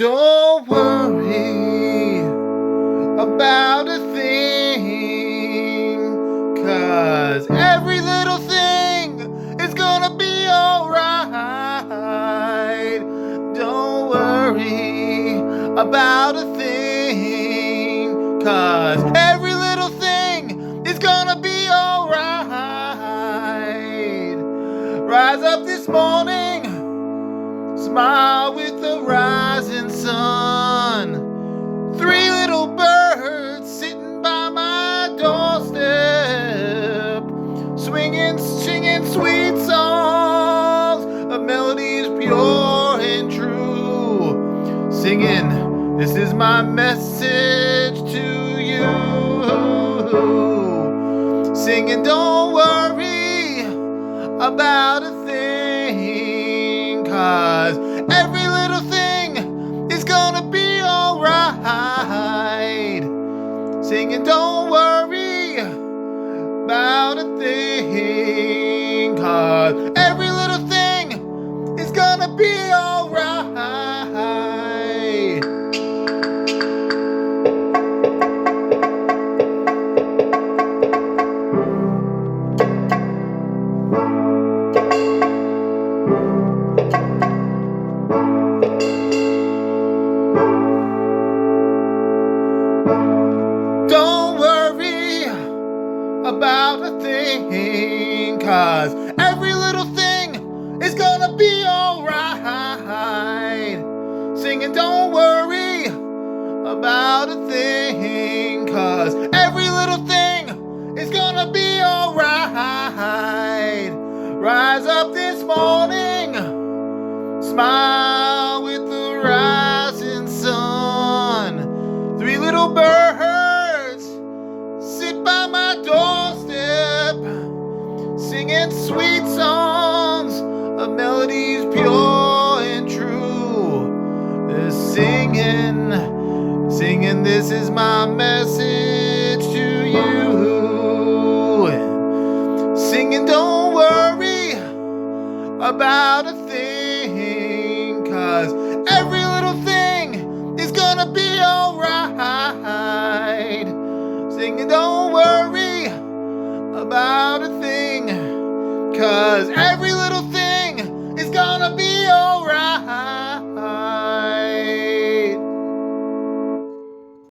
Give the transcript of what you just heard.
Don't worry about a thing, 'cause every little thing is gonna be alright. Don't worry about a thing, 'cause every little thing is gonna be alright. Rise up this morning, smile with the rising sun. 3 little birds sitting by my doorstep, swinging, singing sweet songs of melodies pure and true. Singing, this is my message to you. Singing, don't worry about a thing, 'cause every little thing is gonna be alright. Singing, don't worry about a thing, 'cause every little thing is gonna be alright. Don't worry about a thing, 'cause every little thing is gonna be alright. Singing, don't worry about a thing, 'cause every little thing is gonna be alright. Rise up this morning, smile with the rising sun. 3 little birds sit by my doorstep, singing sweet songs of melodies pure and true. They're singing, this is my message to you. Singing, don't worry about a thing, 'cause every little thing is gonna be alright. Singing, don't worry about a thing, 'cause every